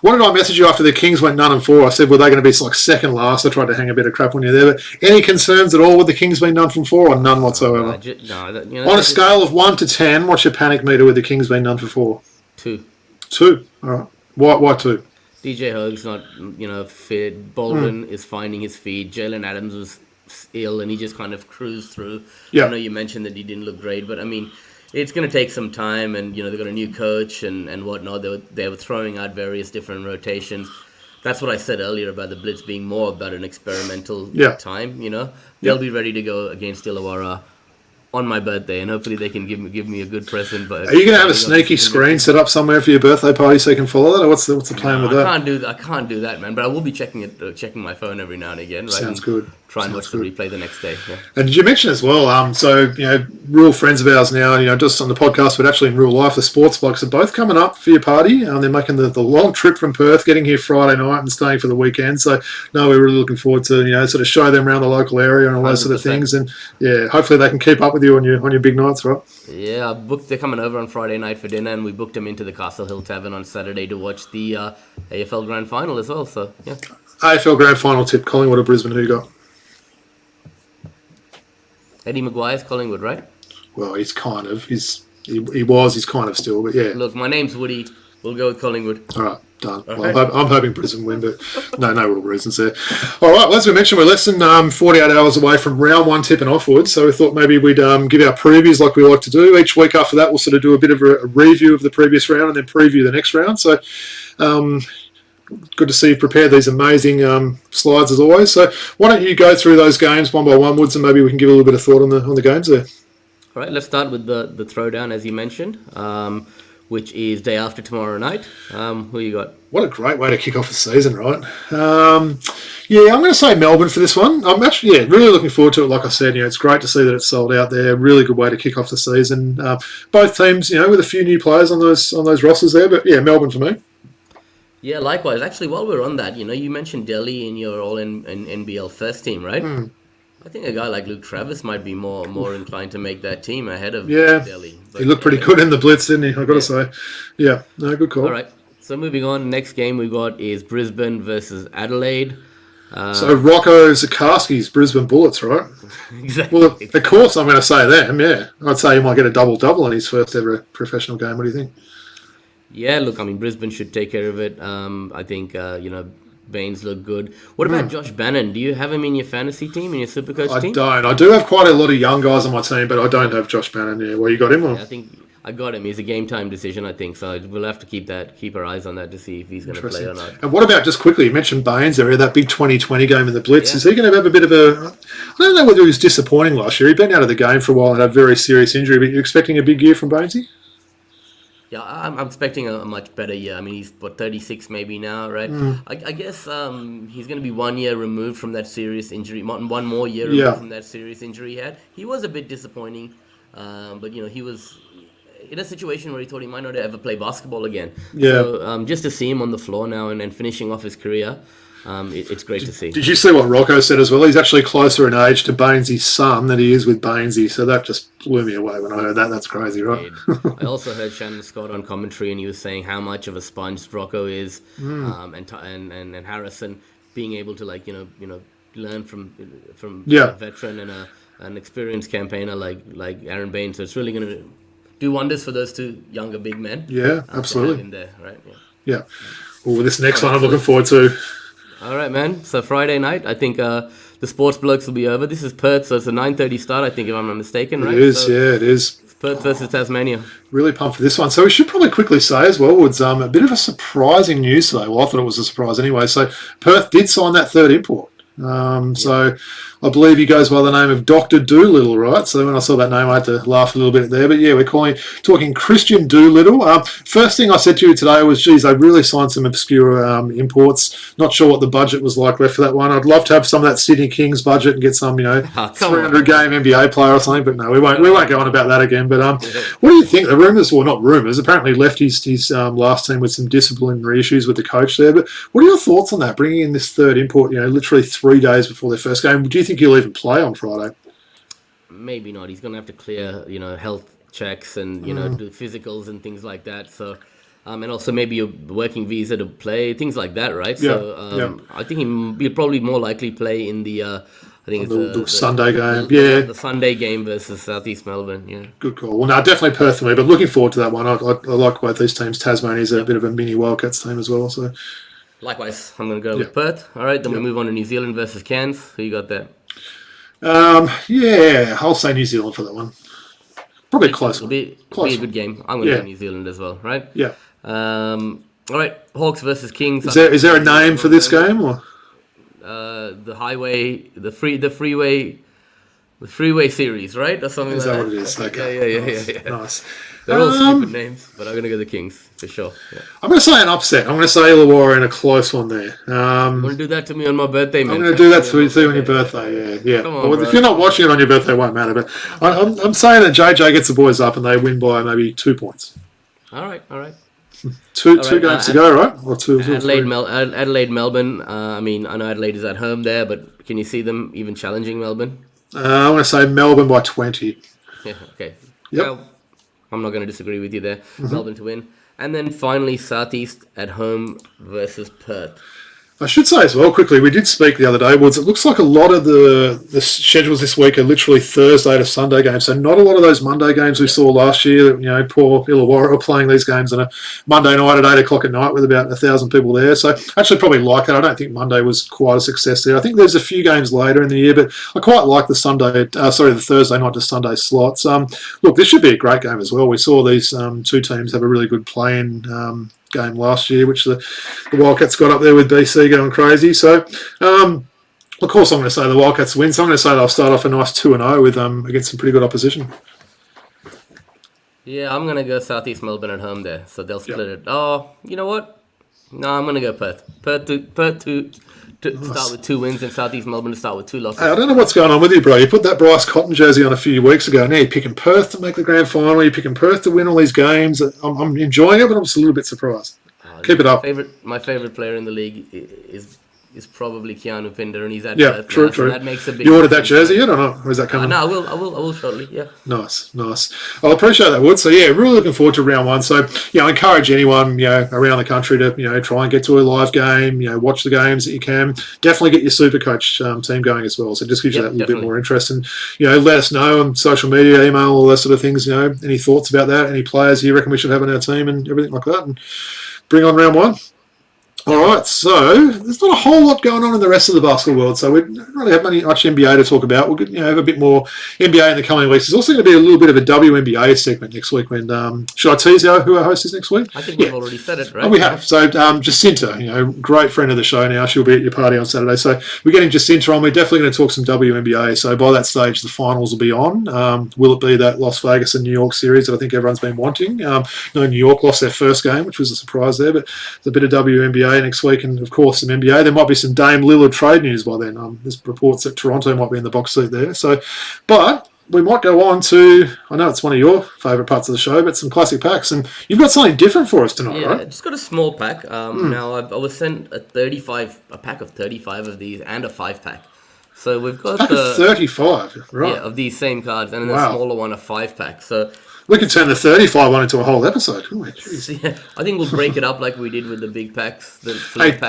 What did I message you after the Kings went 9-4? I said, were they going to be second last? I tried to hang a bit of crap on you there. But any concerns at all with the Kings being 9-4 or none whatsoever? On a scale of 1 to 10, what's your panic meter with the Kings being 9-4? 2. 2. All right. Why 2? DJ Hoag's not, fit. Baldwin is finding his feet. Jalen Adams was ill, and he just kind of cruised through. Yeah. I know you mentioned that he didn't look great, but it's going to take some time, and they've got a new coach and whatnot. They were throwing out various different rotations. That's what I said earlier about the Blitz being more about an experimental time. They'll be ready to go against Illawarra on my birthday, and hopefully they can give me a good present. But are you going to have a sneaky screen set up somewhere for your birthday party so you can follow that, or what's the plan with that? I can't do that, man. But I will be checking my phone every now and again. Right? Sounds good. Try and watch the replay the next day. Yeah. And did you mention as well? Real friends of ours now. Just on the podcast, but actually in real life, the sports blokes are both coming up for your party. They're making the long trip from Perth, getting here Friday night and staying for the weekend. So we're really looking forward to sort of show them around the local area and all those sort of things. And hopefully they can keep up with you on your big nights, right? Yeah, they're coming over on Friday night for dinner, and we booked them into the Castle Hill Tavern on Saturday to watch the AFL Grand Final as well. So yeah. AFL Grand Final tip: Collingwood or Brisbane? Who you got? Eddie Maguire's Collingwood, right? Well, he's kind of. He's kind of still, but yeah. Look, my name's Woody. We'll go with Collingwood. All right, done. Well, I'm hoping Brisbane win, but no real reasons there. All right, well, as we mentioned, we're less than 48 hours away from round 1 tipping offwards, so we thought maybe we'd give our previews like we like to do. Each week after that, we'll sort of do a bit of a review of the previous round and then preview the next round. So good to see you've prepared these amazing slides as always. So why don't you go through those games one by one, Woods, and maybe we can give a little bit of thought on the games there. All right, let's start with the throwdown, as you mentioned, which is day after tomorrow night. Who you got? What a great way to kick off the season, right? I'm going to say Melbourne for this one. I'm actually, really looking forward to it. Like I said, it's great to see that it's sold out there. Really good way to kick off the season. Both teams, with a few new players on those rosters there, but Melbourne for me. Yeah, likewise. Actually, while we're on that, you mentioned Delhi in your NBL first team, right? I think a guy like Luke Travis might be more inclined to make that team ahead of Delhi. But, he looked pretty good in the Blitz, didn't he? I've got to say. Yeah, no, good call. All right. So moving on, next game we got is Brisbane versus Adelaide. So Rocco Zikarsky's Brisbane Bullets, right? Exactly. Well, of course I'm going to say them, yeah. I'd say he might get a double-double in his first ever professional game. What do you think? Yeah, look, Brisbane should take care of it. I think, Baines look good. What about Josh Bannon? Do you have him in your fantasy team, in your Supercoach team? I don't. I do have quite a lot of young guys on my team, but I don't have Josh Bannon. Yeah, well, you got him? Or? Yeah, I think I got him. He's a game time decision, I think. So we'll have to keep our eyes on that to see if he's going to play or not. And what about, just quickly, you mentioned Baines there, that big 2020 game in the Blitz. Yeah. Is he going to have a bit of a... I don't know whether he was disappointing last year. He'd been out of the game for a while and had a very serious injury, but you're expecting a big year from Bainesy? Yeah, I'm expecting a much better year. I mean, he's 36 maybe now, right? I guess he's going to be 1 year removed from that serious injury, one more year removed from that serious injury he had. He was a bit disappointing, but he was in a situation where he thought he might not ever play basketball again. Yeah. So just to see him on the floor now and finishing off his career, it's great to see. Did you see what Rocco said as well? He's actually closer in age to Bainesy's son than he is with Bainesy, so that just blew me away when I heard that. That's crazy, right? I also heard Shannon Scott on commentary, and he was saying how much of a sponge Rocco is, and Harrison being able to learn from a veteran and an experienced campaigner like Aaron Bain. So it's really going to do wonders for those two younger big men. Yeah, absolutely. In there, right? Yeah. Well, this next one I'm looking forward to. All right, man. So Friday night, I think the sports blokes will be over. This is Perth, so it's a 9:30 start, I think, if I'm not mistaken, right? It is, it is. Perth versus Tasmania. Really pumped for this one. So we should probably quickly say as well, Woods, a bit of a surprising news today. Well, I thought it was a surprise anyway. So Perth did sign that third import. So I believe he goes by the name of Dr. Doolittle, right? So when I saw that name, I had to laugh a little bit there. But yeah, we're talking Christian Doolittle. First thing I said to you today was, geez, they really signed some obscure imports. Not sure what the budget was like left for that one. I'd love to have some of that Sydney Kings budget and get some, 300 game NBA player or something. But no, we won't go on about that again. But what do you think? The rumours, well, not rumours, apparently left his last team with some disciplinary issues with the coach there. But what are your thoughts on that? Bringing in this third import, literally 3 days before their first game. Do you think he'll even play on Friday? Maybe not. He's going to have to clear, health checks and, do physicals and things like that. So, and also maybe a working visa to play, things like that, right? Yeah. So, I think he'll probably more likely play in the the Sunday game. The Sunday game versus Southeast Melbourne. Yeah. Good call. Well, no, definitely Perth for me, but looking forward to that one. I like both these teams. Tasmania's a bit of a mini Wildcats team as well. So. Likewise, I'm going to go with Perth. All right, then we move on to New Zealand versus Cairns. Who you got there? I'll say New Zealand for that one. Probably close. It'll be a good game. I'm going to go New Zealand as well, right? Yeah. All right, Hawks versus Kings. Is there a name for this game or? The highway, the freeway series, right? Or something like that. Is that what it is? Okay. Yeah. Nice. They're all stupid names, but I'm going to go the Kings for sure. Yeah. I'm going to say an upset. I'm going to say Illawarra in a close one there. I'm going to do that to me on my birthday, man. I'm going to do that to you on your birthday, yeah. Come on, well, if you're not watching it on your birthday, it won't matter. But I'm saying that JJ gets the boys up and they win by maybe 2 points. All right. Two games to go, right? Or two. Adelaide, Melbourne. I know Adelaide is at home there, but can you see them even challenging Melbourne? I'm going to say Melbourne by 20. Yeah, okay. Yep. Well, I'm not going to disagree with you there. Melbourne to win. And then finally, Southeast at home versus Perth. I should say as well, quickly, we did speak the other day, Woods. It looks like a lot of the schedules this week are literally Thursday to Sunday games. So not a lot of those Monday games we saw last year. Poor Illawarra are playing these games on a Monday night at 8 o'clock at night with about 1,000 people there. So I actually probably like that. I don't think Monday was quite a success there. I think there's a few games later in the year, but I quite like the Thursday night to Sunday slots. Look, this should be a great game as well. We saw these two teams have a really good play-in game last year, which the Wildcats got up there with BC going crazy. So, of course, I'm going to say the Wildcats win. So I'm going to say they'll start off a nice 2-0 with against some pretty good opposition. Yeah, I'm going to go Southeast Melbourne at home there. So they'll split it. Oh, you know what? No, I'm going to go Perth. Perth to start with 2 wins and Southeast Melbourne to start with 2 losses. Hey, I don't know what's going on with you, bro. You put that Bryce Cotton jersey on a few weeks ago. Now you're picking Perth to make the grand final. You're picking Perth to win all these games. I'm enjoying it, but I'm just a little bit surprised. Keep it up. My favorite player in the league is probably Keanu Pinder, and he's at Perth. True. So that makes a big. You ordered that jersey yet or not? Or is that coming? No, I will shortly. Yeah. Nice. I appreciate that, Wood. So yeah, really looking forward to round one. So I encourage anyone around the country to try and get to a live game. Watch the games that you can. Definitely get your Supercoach team going as well. So it just gives you that little bit more interest, and let us know on social media, email, all those sort of things. Any thoughts about that? Any players you reckon we should have on our team and everything like that, and bring on round one. All right, so there's not a whole lot going on in the rest of the basketball world, so we don't really have much NBA to talk about. We'll have a bit more NBA in the coming weeks. There's also going to be a little bit of a WNBA segment next week. Should I tease who our host is next week? I think we've already said it, right? Oh, we have. So Jacinta, great friend of the show now. She'll be at your party on Saturday. So we're getting Jacinta on. We're definitely going to talk some WNBA. So by that stage, the finals will be on. Will it be that Las Vegas and New York series that I think everyone's been wanting? No, New York lost their first game, which was a surprise there, but there's a bit of WNBA next week, and of course some NBA. There might be some Dame Lillard trade news by then. There's reports that Toronto might be in the box seat there. So, but we might go on to, I know it's one of your favourite parts of the show, but some classic packs, and you've got something different for us tonight, right? Yeah, just got a small pack. Now I was sent a pack of 35 of these and a 5-pack. So we've got pack of 35, right? Yeah, of these same cards, and then the smaller one, a 5-pack. So we could turn the 35 one into a whole episode, couldn't we? Yeah, I think we'll break it up like we did with the big packs.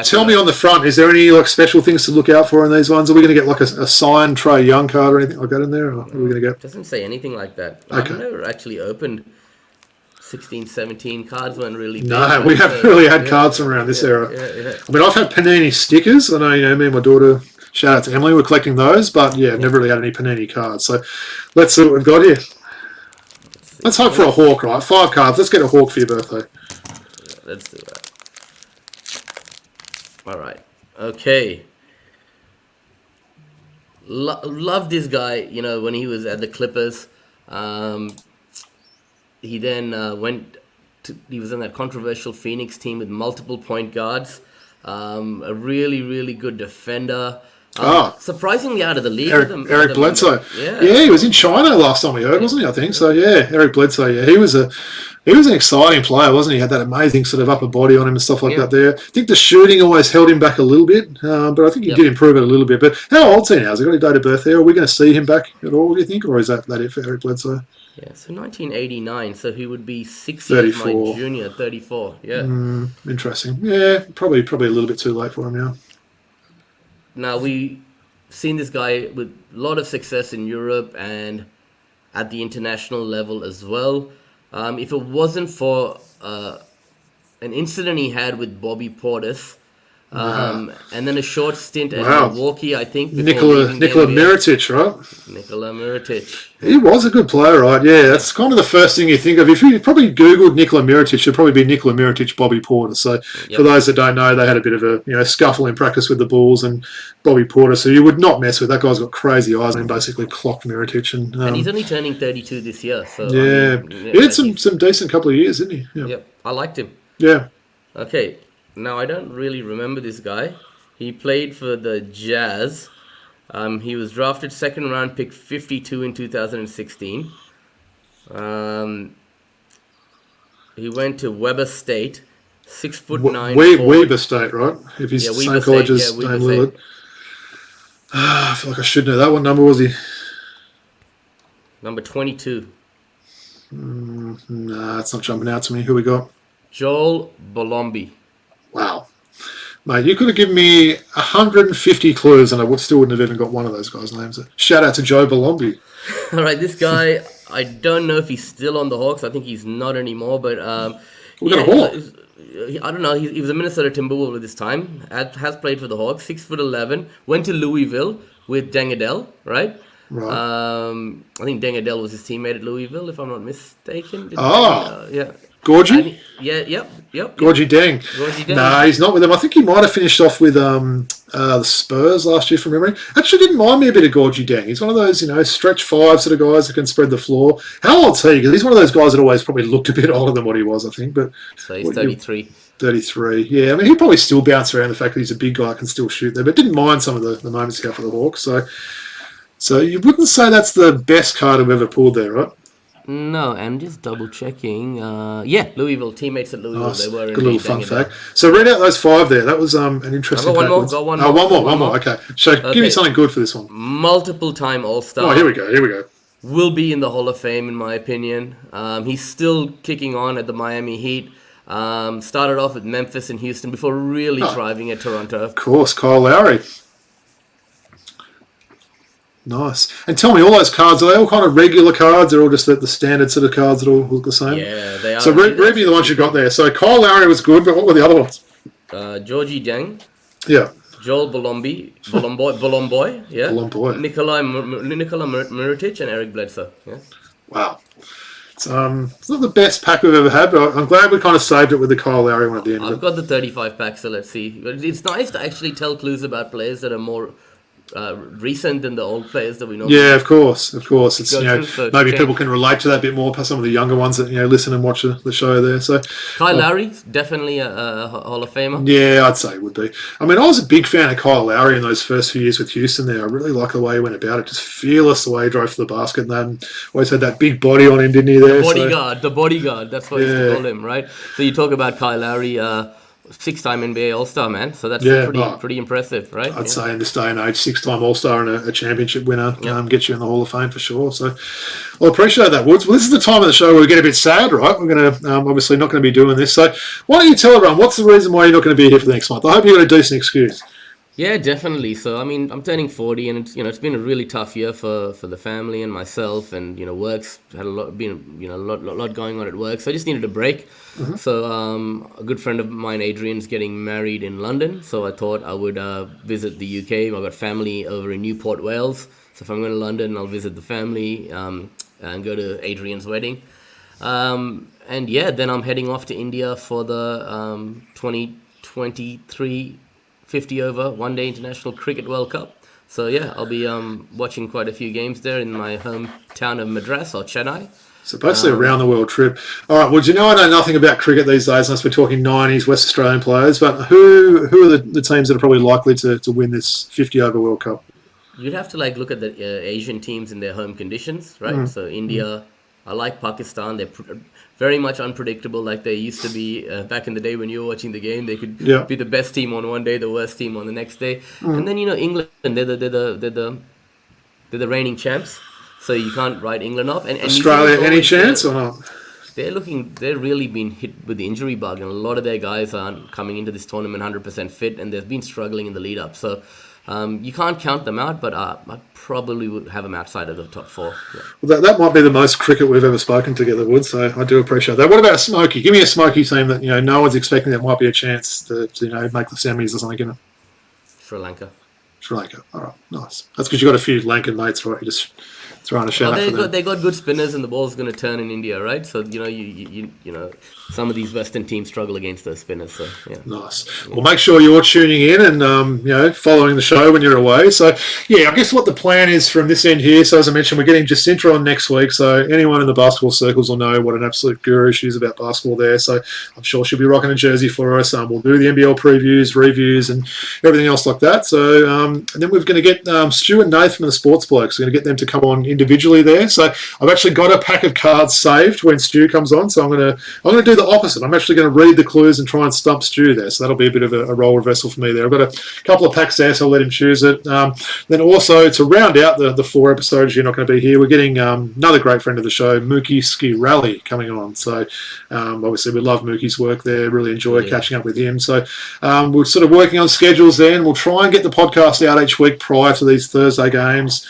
Tell me on the front, is there any special things to look out for in these ones? Are we going to get like a signed Trae Young card or anything like that in there? Or what are we going to get? Doesn't say anything like that. Okay. I've never actually opened 16, 17 cards. Weren't really big. No, we haven't really had cards from around this era. Yeah. I mean, I've had Panini stickers. I know, me and my daughter, shout out to Emily, we're collecting those, but never really had any Panini cards. So let's see what we've got here. Let's hope for a Hawk, right? 5 cards. Let's get a Hawk for your birthday. Yeah, let's do that. All right. Okay. Love this guy, when he was at the Clippers. He then he was in that controversial Phoenix team with multiple point guards. A really, really good defender. Surprisingly out of the league. Eric Bledsoe. Yeah, he was in China last time we heard, wasn't he? I think so. Yeah, Eric Bledsoe. Yeah, he was an exciting player, wasn't he? He had that amazing sort of upper body on him and stuff like that. There, I think the shooting always held him back a little bit, but I think he did improve it a little bit. But how old's he now? Has he got a date of birth there? Are we going to see him back at all? Do you think, or is that it for Eric Bledsoe? Yeah, so 1989, so he would be 6 years my junior, 34. Yeah, interesting. Yeah, probably a little bit too late for him now. Now, we've seen this guy with a lot of success in Europe and at the international level as well. If it wasn't for an incident he had with Bobby Portis, and then a short stint at Milwaukee, I think. Nikola Mirotic, right? Nikola Mirotic. He was a good player, right? Yeah, that's kind of the first thing you think of. If you probably Googled Nikola Mirotic, it'd probably be Nikola Mirotic, Bobby Portis. So for those that don't know, they had a bit of a scuffle in practice with the Bulls and Bobby Portis, so you would not mess with. That guy's got crazy eyes and basically clocked Mirotic. And he's only turning 32 this year. So he had some decent couple of years, didn't he? Yep, I liked him. Yeah. Okay. Now, I don't really remember this guy. He played for the Jazz. He was drafted second round pick 52 in 2016. He went to Weber State, 6'9". Weber State, right? If he's the same college as Dame Lillard. I feel like I should know that. What number was he? Number 22. Nah, it's not jumping out to me. Who we got? Joel Bolombi. Wow. Mate, you could have given me 150 clues and I still wouldn't have even got one of those guys' names. Shout out to Joe Bolombi. All right, this guy, I don't know if he's still on the Hawks. I think he's not anymore, but we got a Hawk. I don't know. He was a Minnesota Timberwolves at this time. Has played for the Hawks. 6'11". Went to Louisville with Deng Adel, right? Right. I think Deng Adel was his teammate at Louisville, if I'm not mistaken. Yeah. Gorgie? Yep. Gorgie Deng. Nah, he's not with them. I think he might have finished off with the Spurs last year from memory. Actually, didn't mind me a bit of Gorgie Deng. He's one of those, stretch 5 sort of guys that can spread the floor. How old's he? Because he's one of those guys that always probably looked a bit older than what he was, I think. But so he's 33. 33, yeah. I mean, he'd probably still bounce around the fact that he's a big guy, can still shoot there, but didn't mind some of the moments he had for the Hawks. So you wouldn't say that's the best card I've ever pulled there, right? No, I'm just double checking. Louisville, teammates at Louisville. Nice. They were. Good little fun fact. So read out those 5 there. That was an interesting. Got one more. Okay. So give me something good for this one. Multiple-time All-Star. Oh, here we go. Will be in the Hall of Fame, in my opinion. He's still kicking on at the Miami Heat. Started off with Memphis and Houston before really thriving at Toronto. Of course, Kyle Lowry. Nice. And tell me, all those cards, are they all kind of regular cards? They're all just the standard sort of cards that all look the same? Yeah, they are. So read me the ones you got there. So Kyle Lowry was good, but what were the other ones? Georgie Deng, Yeah. Joel Bolomboy, yeah. Bolomboy. Nikola Mirotic and Eric Bledsoe, yeah. Wow. It's not the best pack we've ever had, but I'm glad we kind of saved it with the Kyle Lowry one at the end. I've got the 35 pack, so let's see. But it's nice to actually tell clues about players that are more recent than the old players that we know. Yeah, of course. It's So maybe people can relate to that a bit more. Some of the younger ones that listen and watch the show there. So Kyle Lowry, definitely a Hall of Famer. Yeah, I'd say it would be. I mean, I was a big fan of Kyle Lowry in those first few years with Houston there. I really like the way he went about it. Just fearless the way he drove for the basket. And then always had that big body on him, didn't he? There, the bodyguard. That's what you used to call him, right? So you talk about Kyle Lowry, 6-time NBA All-Star, man. So that's pretty impressive, right? I'd say in this day and age, 6-time All-Star and a championship winner gets you in the Hall of Fame for sure. So I appreciate that, Woods. Well, this is the time of the show where we get a bit sad, right? We're going to obviously not going to be doing this. So why don't you tell everyone, what's the reason why you're not going to be here for the next month? I hope you've got a decent excuse. Yeah, definitely. So, I mean, I'm turning 40, and it's been a really tough year for the family and myself, and work's had a lot going on at work. So I just needed a break. Mm-hmm. So a good friend of mine, Adrian's getting married in London, so I thought I would visit the UK. I've got family over in Newport, Wales. So if I'm going to London, I'll visit the family and go to Adrian's wedding. And yeah, then I'm heading off to India for the 2023 50 over one-day international cricket World Cup. So yeah, I'll be watching quite a few games there in my hometown of Madras or Chennai. So basically a round-the-world trip. All right, well, do you know I know nothing about cricket these days unless we're talking 90s West Australian players, but who are the teams that are probably likely to win this 50 over World Cup? You'd have to look at the Asian teams in their home conditions, right? Mm. So India, I like Pakistan. They're very much unpredictable, like they used to be back in the day when you were watching the game. They could be the best team on one day, the worst team on the next day. Mm. And then England, they're the reigning champs, so you can't write England off. And Australia, any chance or not? They're really been hit with the injury bug, and a lot of their guys aren't coming into this tournament 100% fit, and they've been struggling in the lead up. So you can't count them out, but I probably would have them outside of the top 4. Yeah. Well, that might be the most cricket we've ever spoken together, Wood, so I do appreciate that. What about Smokey? Give me a Smokey team that no one's expecting that might be a chance to make the semis or something. Sri Lanka. All right, nice. That's because you got a few Lankan mates, right? You just throwing a shout out for them. They got good spinners, and the ball's going to turn in India, right? So you some of these Western teams struggle against those spinners. So yeah, nice. Yeah. Well, make sure you're tuning in and following the show when you're away. So yeah, I guess what the plan is from this end here. So as I mentioned, we're getting Jacinta on next week. So anyone in the basketball circles will know what an absolute guru she is about basketball there. So I'm sure she'll be rocking a jersey for us. We'll do the NBL previews, reviews, and everything else like that. So and then we're going to get Stu and Nath from the Sports Blokes. We're going to get them to come on individually there. So I've actually got a pack of cards saved when Stu comes on. So I'm going to do the opposite. I'm actually going to read the clues and try and stump Stu there. So that'll be a bit of a role reversal for me there. I've got a couple of packs there, so I'll let him choose it. Then also to round out the 4 episodes you're not going to be here, we're getting another great friend of the show, Mookie Ski Rally, coming on. So obviously we love Mookie's work there. Really enjoy catching up with him. So we're sort of working on schedules there, and we'll try and get the podcast out each week prior to these Thursday games.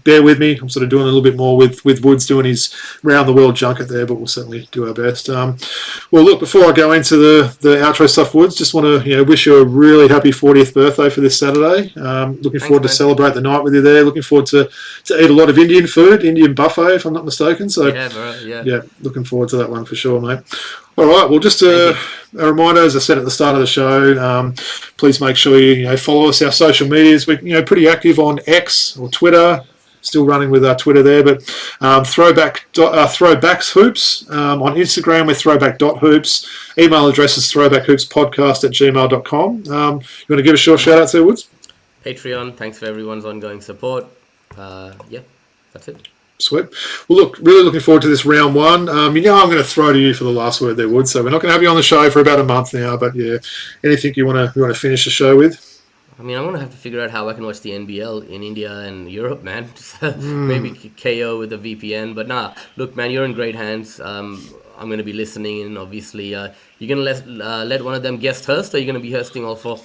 Bear with me. I'm sort of doing a little bit more with Woods doing his round-the-world junket there, but we'll certainly do our best. Well, look, before I go into the outro stuff, Woods, just want to wish you a really happy 40th birthday for this Saturday. Looking forward to celebrate the night with you there. Looking forward to eat a lot of Indian food, Indian buffet, if I'm not mistaken. So yeah, looking forward to that one for sure, mate. All right, well, just a reminder, as I said at the start of the show, please make sure you follow us, our social medias. We're pretty active on X or Twitter, still running with our Twitter there, but Throwbacks Hoops. On Instagram, we're throwback.hoops. Email address is throwbackhoopspodcast@gmail.com. You want to give a short shout out there, Woods? Patreon, thanks for everyone's ongoing support. That's it. Sweet. Well, look, really looking forward to this round 1. I'm going to throw to you for the last word there, Wood. So we're not going to have you on the show for about a month now, but yeah, anything you want to finish the show with? I mean, I'm going to have to figure out how I can watch the NBL in India and Europe, man. Maybe KO with a VPN, but look, man, you're in great hands. I'm going to be listening, and obviously, you're going to let one of them guest host, or you're going to be hosting all 4?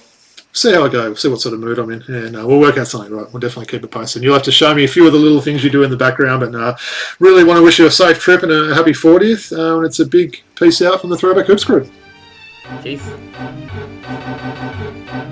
See how I go. See what sort of mood I'm in. Yeah, no, we'll work out something, right? We'll definitely keep it posted. You'll have to show me a few of the little things you do in the background, but really want to wish you a safe trip and a happy 40th. And it's a big peace out from the Throwback Hoops crew. Peace. Bye.